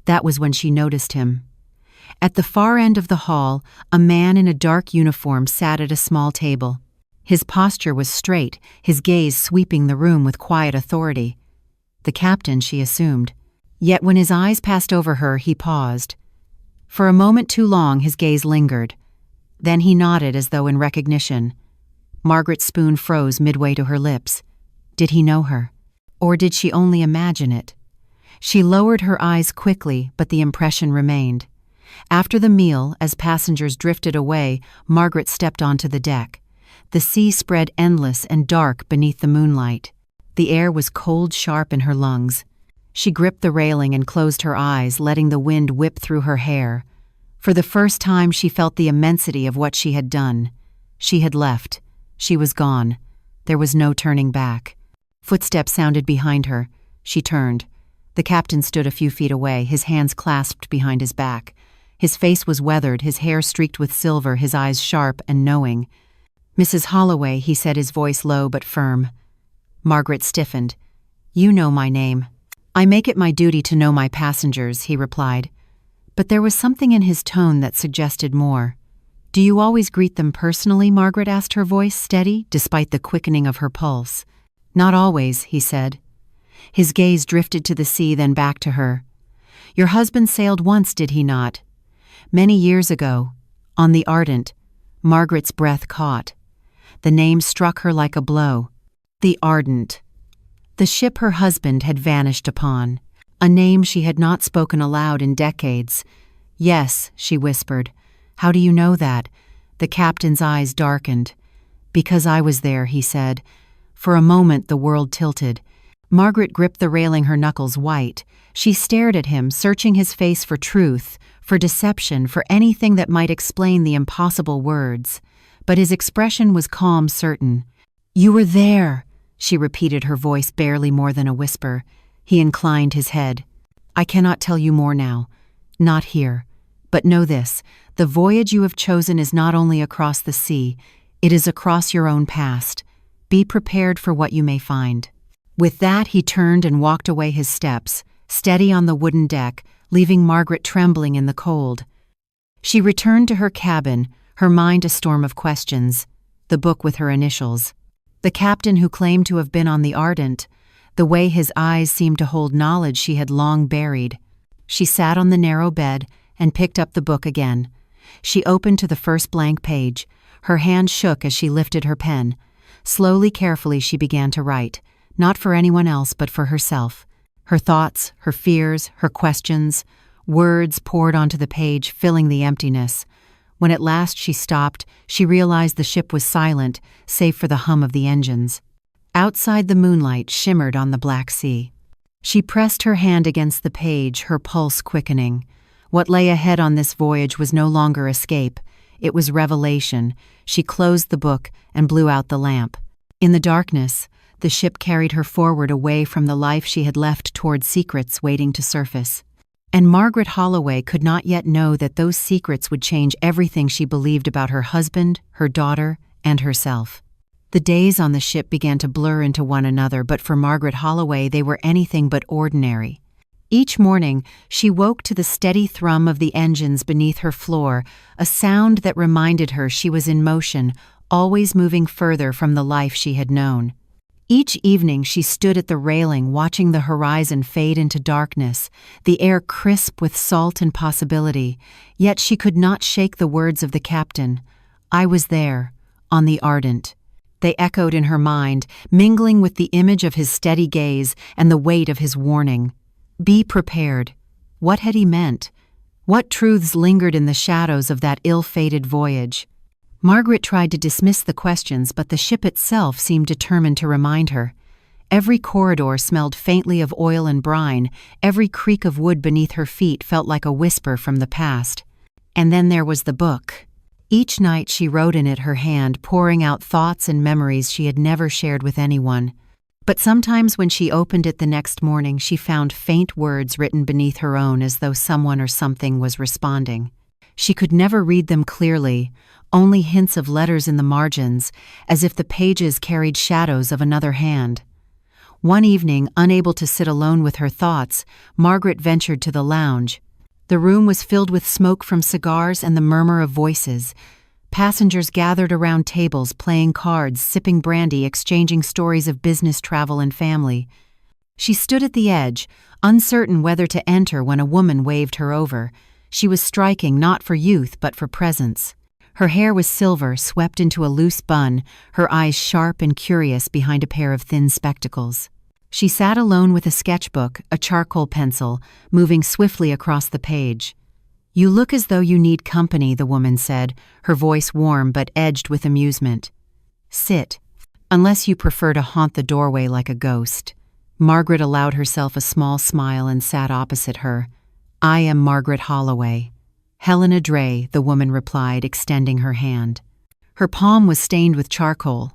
Speaker 1: That was when she noticed him. At the far end of the hall, a man in a dark uniform sat at a small table. His posture was straight, his gaze sweeping the room with quiet authority. The captain, she assumed. Yet when his eyes passed over her, he paused. For a moment too long, his gaze lingered. Then he nodded as though in recognition. Margaret's spoon froze midway to her lips. Did he know her? Or did she only imagine it? She lowered her eyes quickly, but the impression remained. After the meal, as passengers drifted away, Margaret stepped onto the deck. The sea spread endless and dark beneath the moonlight. The air was cold, sharp in her lungs. She gripped the railing and closed her eyes, letting the wind whip through her hair. For the first time, she felt the immensity of what she had done. She had left. She was gone. There was no turning back. Footsteps sounded behind her. She turned. The captain stood a few feet away, his hands clasped behind his back. His face was weathered, his hair streaked with silver, his eyes sharp and knowing. "Mrs. Holloway," he said, his voice low but firm. Margaret stiffened. "You know my name." "I make it my duty to know my passengers," he replied. But there was something in his tone that suggested more. "Do you always greet them personally?" Margaret asked, her voice steady, despite the quickening of her pulse. "Not always," he said. His gaze drifted to the sea, then back to her. "Your husband sailed once, did he not?" "Many years ago. On the Ardent." Margaret's breath caught. The name struck her like a blow. The Ardent. The ship her husband had vanished upon. A name she had not spoken aloud in decades. "Yes," she whispered. "How do you know that?" The captain's eyes darkened. "Because I was there," he said. For a moment the world tilted. Margaret gripped the railing, her knuckles white. She stared at him, searching his face for truth, for deception, for anything that might explain the impossible words. But his expression was calm, certain. "You were there," she repeated, her voice barely more than a whisper. He inclined his head. "I cannot tell you more now. Not here. But know this, the voyage you have chosen is not only across the sea, it is across your own past. Be prepared for what you may find." With that, he turned and walked away, his steps, steady on the wooden deck, leaving Margaret trembling in the cold. She returned to her cabin, her mind a storm of questions, the book with her initials. The captain who claimed to have been on the Ardent, the way his eyes seemed to hold knowledge she had long buried. She sat on the narrow bed and picked up the book again. She opened to the first blank page. Her hand shook as she lifted her pen. Slowly, carefully, she began to write, not for anyone else but for herself. Her thoughts, her fears, her questions, words poured onto the page, filling the emptiness. When at last she stopped, she realized the ship was silent, save for the hum of the engines. Outside, the moonlight shimmered on the black sea. She pressed her hand against the page, her pulse quickening. What lay ahead on this voyage was no longer escape. It was revelation. She closed the book and blew out the lamp. In the darkness, the ship carried her forward, away from the life she had left, toward secrets waiting to surface. And Margaret Holloway could not yet know that those secrets would change everything she believed about her husband, her daughter, and herself. The days on the ship began to blur into one another, but for Margaret Holloway they were anything but ordinary. Each morning, she woke to the steady thrum of the engines beneath her floor, a sound that reminded her she was in motion, always moving further from the life she had known. Each evening she stood at the railing, watching the horizon fade into darkness, the air crisp with salt and possibility, yet she could not shake the words of the captain. "I was there, on the Ardent." They echoed in her mind, mingling with the image of his steady gaze and the weight of his warning. Be prepared. What had he meant? What truths lingered in the shadows of that ill-fated voyage? Margaret tried to dismiss the questions, but the ship itself seemed determined to remind her. Every corridor smelled faintly of oil and brine, every creak of wood beneath her feet felt like a whisper from the past. And then there was the book. Each night she wrote in it, her hand pouring out thoughts and memories she had never shared with anyone. But sometimes when she opened it the next morning, she found faint words written beneath her own, as though someone or something was responding. She could never read them clearly, only hints of letters in the margins, as if the pages carried shadows of another hand. One evening, unable to sit alone with her thoughts, Margaret ventured to the lounge. The room was filled with smoke from cigars and the murmur of voices. Passengers gathered around tables, playing cards, sipping brandy, exchanging stories of business, travel, and family. She stood at the edge, uncertain whether to enter, when a woman waved her over. She was striking, not for youth, but for presence. Her hair was silver, swept into a loose bun, her eyes sharp and curious behind a pair of thin spectacles. She sat alone with a sketchbook, a charcoal pencil, moving swiftly across the page. "You look as though you need company," the woman said, her voice warm but edged with amusement. "Sit, unless you prefer to haunt the doorway like a ghost." Margaret allowed herself a small smile and sat opposite her. "I am Margaret Holloway." "Helena Dray," the woman replied, extending her hand. Her palm was stained with charcoal.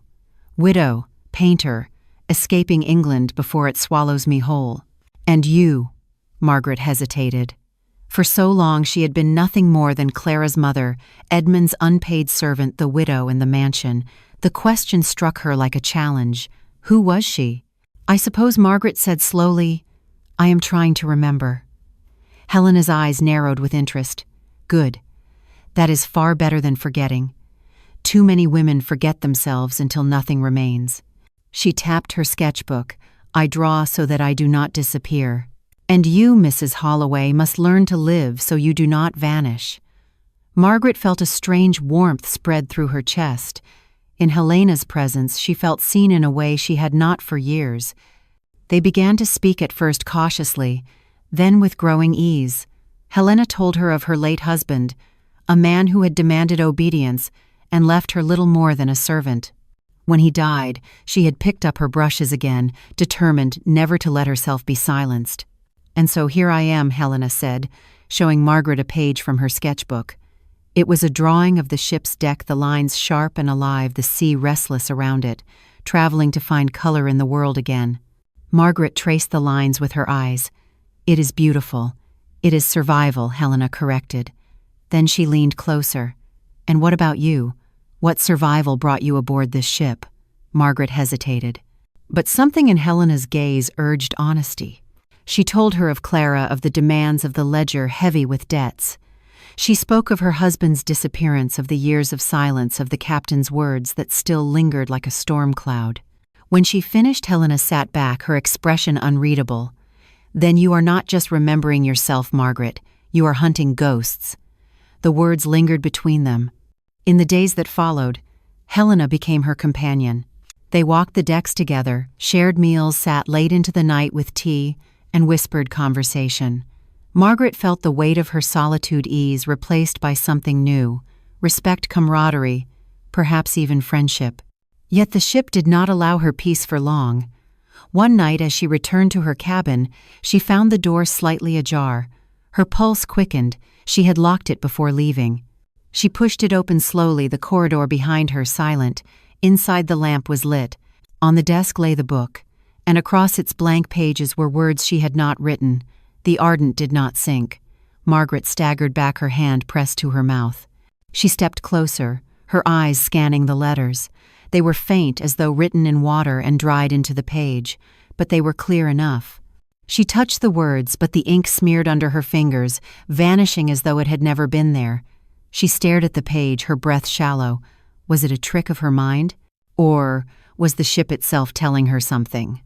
Speaker 1: "Widow, painter, escaping England before it swallows me whole." "And you?" Margaret hesitated. For so long she had been nothing more than Clara's mother, Edmund's unpaid servant, the widow in the mansion. The question struck her like a challenge. Who was she? "I suppose," Margaret said slowly, "I am trying to remember." Helena's eyes narrowed with interest. "Good. That is far better than forgetting. Too many women forget themselves until nothing remains." She tapped her sketchbook. "I draw so that I do not disappear. And you, Mrs. Holloway, must learn to live so you do not vanish." Margaret felt a strange warmth spread through her chest. In Helena's presence, she felt seen in a way she had not for years. They began to speak at first cautiously, then with growing ease. Helena told her of her late husband, a man who had demanded obedience and left her little more than a servant. When he died, she had picked up her brushes again, determined never to let herself be silenced. "And so here I am," Helena said, showing Margaret a page from her sketchbook. It was a drawing of the ship's deck, the lines sharp and alive, the sea restless around it, traveling to find color in the world again. Margaret traced the lines with her eyes. "It is beautiful. It is survival," Helena corrected. Then she leaned closer. "And what about you? What survival brought you aboard this ship?" Margaret hesitated. But something in Helena's gaze urged honesty. She told her of Clara, of the demands of the ledger heavy with debts. She spoke of her husband's disappearance, of the years of silence, of the captain's words that still lingered like a storm cloud. When she finished, Helena sat back, her expression unreadable. "Then you are not just remembering yourself, Margaret. You are hunting ghosts." The words lingered between them. In the days that followed, Helena became her companion. They walked the decks together, shared meals, sat late into the night with tea, and whispered conversation. Margaret felt the weight of her solitude ease, replaced by something new, respect, camaraderie, perhaps even friendship. Yet the ship did not allow her peace for long. One night, as she returned to her cabin, she found the door slightly ajar. Her pulse quickened. She had locked it before leaving. She pushed it open slowly, the corridor behind her silent. Inside, the lamp was lit. On the desk lay the book, and across its blank pages were words she had not written. The ardent did not sink. Margaret staggered back, her hand pressed to her mouth. She stepped closer, her eyes scanning the letters. They were faint, as though written in water and dried into the page, but they were clear enough. She touched the words, but the ink smeared under her fingers, vanishing as though it had never been there. She stared at the page, her breath shallow. Was it a trick of her mind? Or was the ship itself telling her something?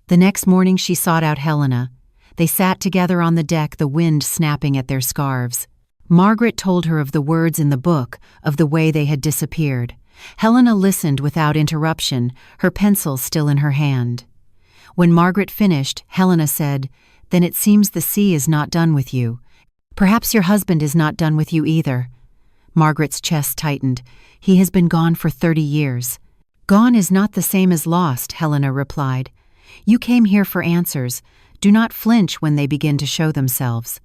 Speaker 1: The next morning she sought out Helena. They sat together on the deck, the wind snapping at their scarves. Margaret told her of the words in the book, of the way they had disappeared. Helena listened without interruption, her pencil still in her hand. When Margaret finished, Helena said, "Then it seems the sea is not done with you. Perhaps your husband is not done with you either." Margaret's chest tightened. "He has been gone for 30 years. "Gone is not the same as lost," Helena replied. "You came here for answers. Do not flinch when they begin to show themselves."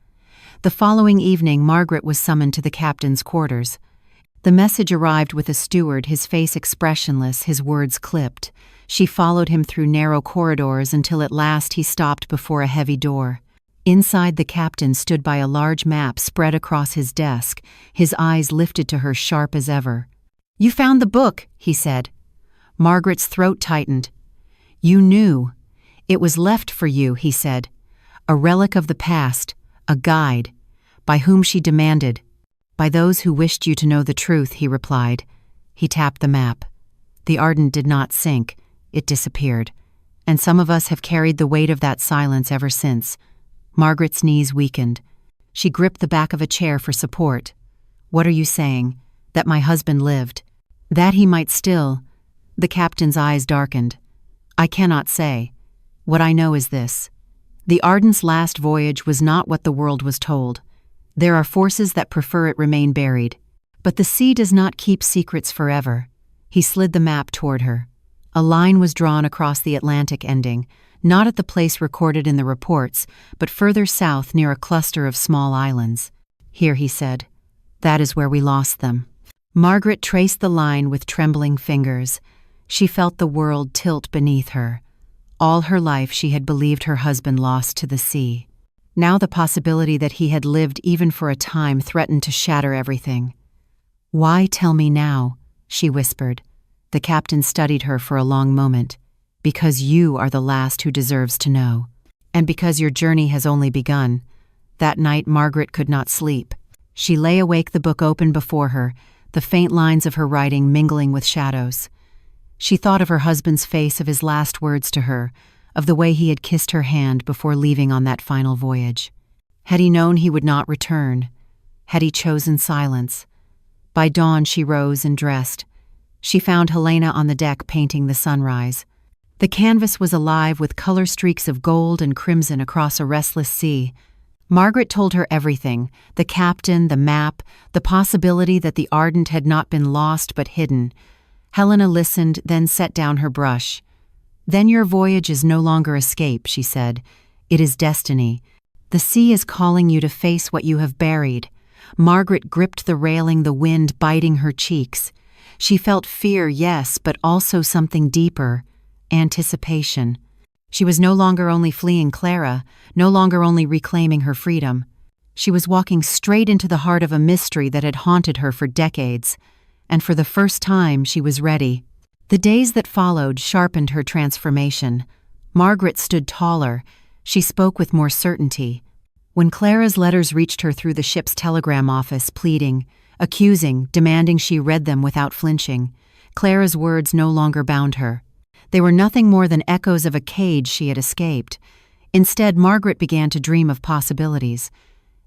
Speaker 1: The following evening, Margaret was summoned to the captain's quarters. The message arrived with a steward, his face expressionless, his words clipped. She followed him through narrow corridors until at last he stopped before a heavy door. Inside, the captain stood by a large map spread across his desk, his eyes lifted to her, sharp as ever. "You found the book," he said. Margaret's throat tightened. "You knew. It was left for you," he said. "A relic of the past, a guide. By whom?" she demanded. "By those who wished you to know the truth," he replied. He tapped the map. The ardent did not sink. It disappeared. And some of us have carried the weight of that silence ever since. Margaret's knees weakened. She gripped the back of a chair for support. "What are you saying? That my husband lived? That he might still—" The captain's eyes darkened. "I cannot say. What I know is this. The Ardent's last voyage was not what the world was told. There are forces that prefer it remain buried. But the sea does not keep secrets forever. He slid the map toward her. A line was drawn across the Atlantic ending, not at the place recorded in the reports, but further south near a cluster of small islands. Here, he said. That is where we lost them. Margaret traced the line with trembling fingers. She felt the world tilt beneath her. All her life she had believed her husband lost to the sea. Now the possibility that he had lived even for a time threatened to shatter everything. "Why tell me now?" she whispered. The captain studied her for a long moment. "Because you are the last who deserves to know. And because your journey has only begun." That night Margaret could not sleep. She lay awake, the book open before her, the faint lines of her writing mingling with shadows. She thought of her husband's face, of his last words to her, of the way he had kissed her hand before leaving on that final voyage. Had he known he would not return? Had he chosen silence? By dawn she rose and dressed. She found Helena on the deck painting the sunrise. The canvas was alive with color streaks of gold and crimson across a restless sea. Margaret told her everything, the captain, the map, the possibility that the Ardent had not been lost but hidden. Helena listened, then set down her brush. "Then your voyage is no longer escape," she said. "It is destiny. The sea is calling you to face what you have buried." Margaret gripped the railing, the wind biting her cheeks. She felt fear, yes, but also something deeper, anticipation. She was no longer only fleeing Clara, no longer only reclaiming her freedom. She was walking straight into the heart of a mystery that had haunted her for decades, and for the first time she was ready. The days that followed sharpened her transformation. Margaret stood taller. She spoke with more certainty. When Clara's letters reached her through the ship's telegram office, pleading, accusing, demanding, she read them without flinching. Clara's words no longer bound her. They were nothing more than echoes of a cage she had escaped. Instead, Margaret began to dream of possibilities.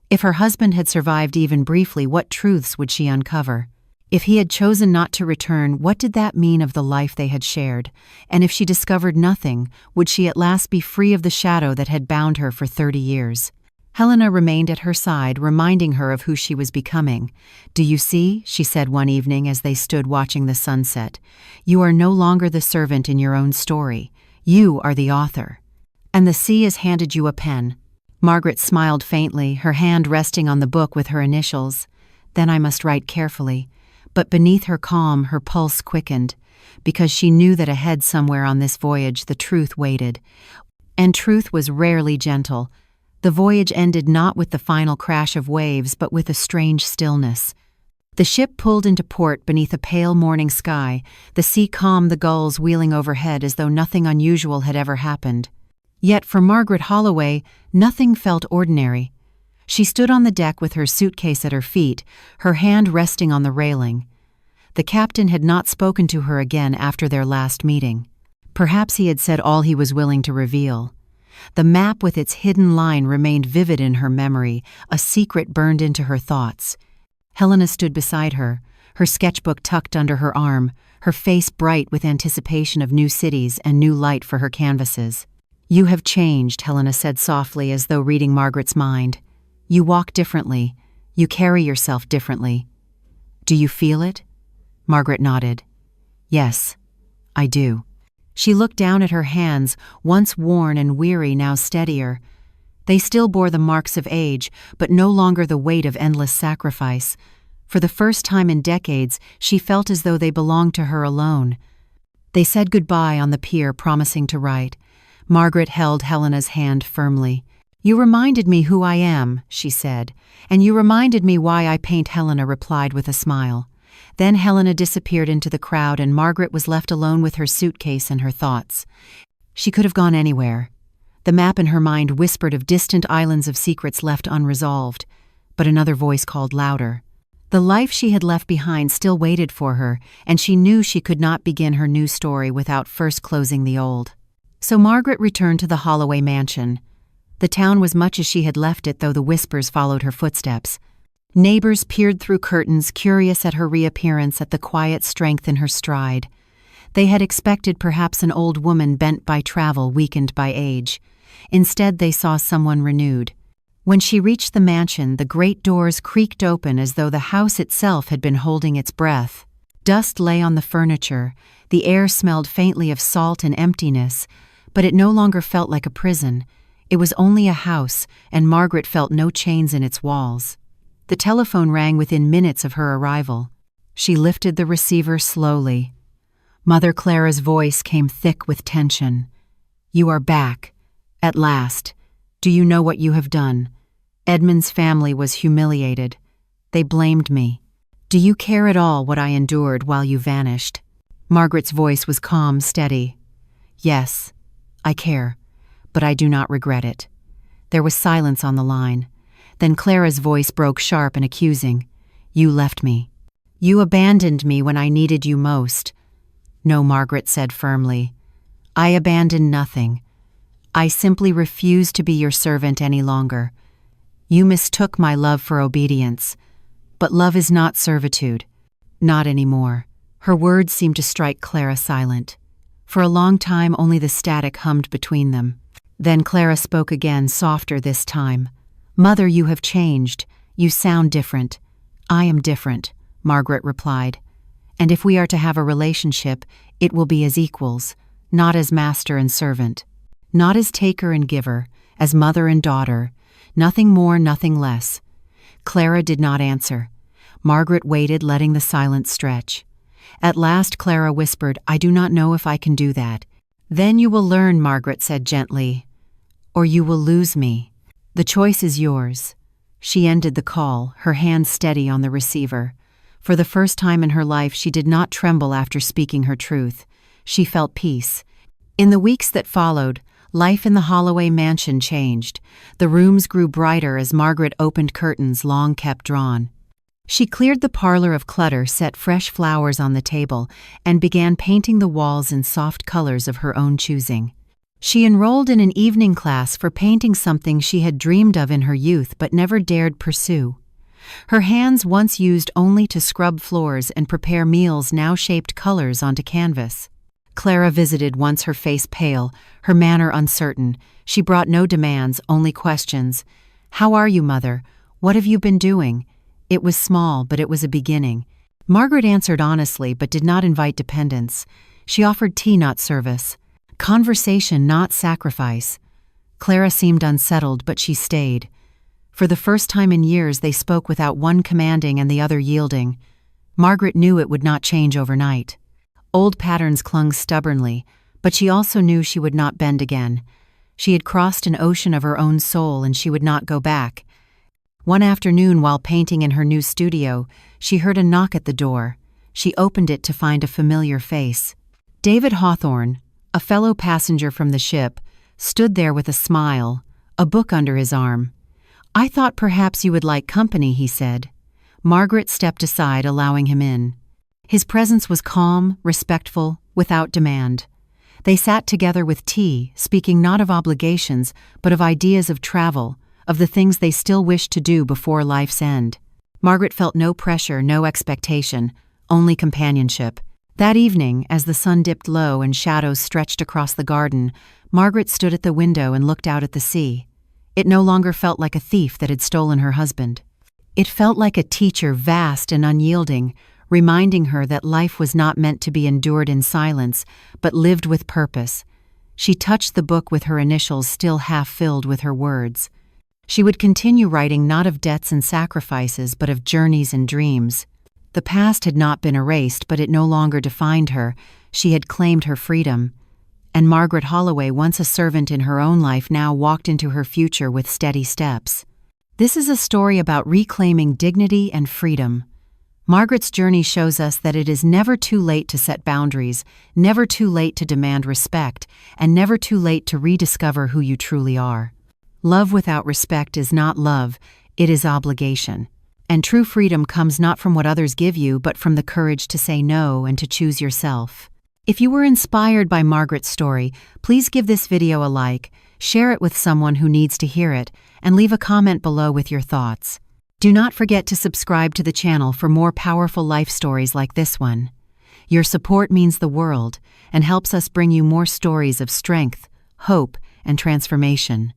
Speaker 1: If her husband had survived even briefly, what truths would she uncover? If he had chosen not to return, what did that mean of the life they had shared? And if she discovered nothing, would she at last be free of the shadow that had bound her for 30 years? Helena remained at her side, reminding her of who she was becoming. "Do you see?" she said one evening as they stood watching the sunset. "You are no longer the servant in your own story. You are the author. And the sea has handed you a pen." Margaret smiled faintly, her hand resting on the book with her initials. "Then I must write carefully." But beneath her calm, her pulse quickened, because she knew that ahead somewhere on this voyage the truth waited. And truth was rarely gentle. The voyage ended not with the final crash of waves, but with a strange stillness. The ship pulled into port beneath a pale morning sky, the sea calm, the gulls wheeling overhead as though nothing unusual had ever happened. Yet for Margaret Holloway, nothing felt ordinary. She stood on the deck with her suitcase at her feet, her hand resting on the railing. The captain had not spoken to her again after their last meeting. Perhaps he had said all he was willing to reveal. The map with its hidden line remained vivid in her memory, a secret burned into her thoughts. Helena stood beside her, her sketchbook tucked under her arm, her face bright with anticipation of new cities and new light for her canvases. "You have changed," Helena said softly, as though reading Margaret's mind. "You walk differently. You carry yourself differently. Do you feel it?" Margaret nodded. "Yes, I do." She looked down at her hands, once worn and weary, now steadier. They still bore the marks of age, but no longer the weight of endless sacrifice. For the first time in decades, she felt as though they belonged to her alone. They said goodbye on the pier, promising to write. Margaret held Helena's hand firmly. "You reminded me who I am," she said, "and you reminded me why I paint." Helena replied with a smile. Then Helena disappeared into the crowd, and Margaret was left alone with her suitcase and her thoughts. She could have gone anywhere. The map in her mind whispered of distant islands of secrets left unresolved, but another voice called louder. The life she had left behind still waited for her, and she knew she could not begin her new story without first closing the old. So Margaret returned to the Holloway mansion. The town was much as she had left it, though the whispers followed her footsteps. Neighbors peered through curtains, curious at her reappearance, at the quiet strength in her stride. They had expected perhaps an old woman bent by travel, weakened by age. Instead, they saw someone renewed. When she reached the mansion, the great doors creaked open as though the house itself had been holding its breath. Dust lay on the furniture, the air smelled faintly of salt and emptiness, but it no longer felt like a prison. It was only a house, and Margaret felt no chains in its walls. The telephone rang within minutes of her arrival. She lifted the receiver slowly. Mother Clara's voice came thick with tension. "You are back. At last. Do you know what you have done? Edmund's family was humiliated. They blamed me. Do you care at all what I endured while you vanished?" Margaret's voice was calm, steady. "Yes, I care, but I do not regret it." There was silence on the line. Then Clara's voice broke sharp and accusing. "You left me. You abandoned me when I needed you most." "No," Margaret said firmly. "I abandoned nothing. I simply refused to be your servant any longer. You mistook my love for obedience. But love is not servitude. Not anymore." Her words seemed to strike Clara silent. For a long time, only the static hummed between them. Then Clara spoke again, softer this time. "Mother, you have changed. You sound different." "I am different," Margaret replied. "And if we are to have a relationship, it will be as equals, not as master and servant. Not as taker and giver, as mother and daughter. Nothing more, nothing less." Clara did not answer. Margaret waited, letting the silence stretch. At last Clara whispered, "I do not know if I can do that." "Then you will learn," Margaret said gently. "Or you will lose me. The choice is yours." She ended the call, her hand steady on the receiver. For the first time in her life, she did not tremble after speaking her truth. She felt peace. In the weeks that followed, life in the Holloway mansion changed. The rooms grew brighter as Margaret opened curtains long kept drawn. She cleared the parlor of clutter, set fresh flowers on the table, and began painting the walls in soft colors of her own choosing. She enrolled in an evening class for painting, something she had dreamed of in her youth but never dared pursue. Her hands, once used only to scrub floors and prepare meals, now shaped colors onto canvas. Clara visited, once her face pale, her manner uncertain. She brought no demands, only questions. "How are you, Mother? What have you been doing?" It was small, but it was a beginning. Margaret answered honestly, but did not invite dependence. She offered tea, not service. Conversation, not sacrifice. Clara seemed unsettled, but she stayed. For the first time in years, they spoke without one commanding and the other yielding. Margaret knew it would not change overnight. Old patterns clung stubbornly, but she also knew she would not bend again. She had crossed an ocean of her own soul, and she would not go back. One afternoon, while painting in her new studio, she heard a knock at the door. She opened it to find a familiar face. David Hawthorne, a fellow passenger from the ship, stood there with a smile, a book under his arm. "I thought perhaps you would like company," he said. Margaret stepped aside, allowing him in. His presence was calm, respectful, without demand. They sat together with tea, speaking not of obligations, but of ideas of travel, of the things they still wished to do before life's end. Margaret felt no pressure, no expectation, only companionship. That evening, as the sun dipped low and shadows stretched across the garden, Margaret stood at the window and looked out at the sea. It no longer felt like a thief that had stolen her husband. It felt like a teacher, vast and unyielding, reminding her that life was not meant to be endured in silence, but lived with purpose. She touched the book with her initials still half filled with her words. She would continue writing, not of debts and sacrifices, but of journeys and dreams. The past had not been erased, but it no longer defined her. She had claimed her freedom. And Margaret Holloway, once a servant in her own life, now walked into her future with steady steps. This is a story about reclaiming dignity and freedom. Margaret's journey shows us that it is never too late to set boundaries, never too late to demand respect, and never too late to rediscover who you truly are. Love without respect is not love, it is obligation. And true freedom comes not from what others give you, but from the courage to say no and to choose yourself. If you were inspired by Margaret's story, please give this video a like, share it with someone who needs to hear it, and leave a comment below with your thoughts. Do not forget to subscribe to the channel for more powerful life stories like this one. Your support means the world and helps us bring you more stories of strength, hope, and transformation.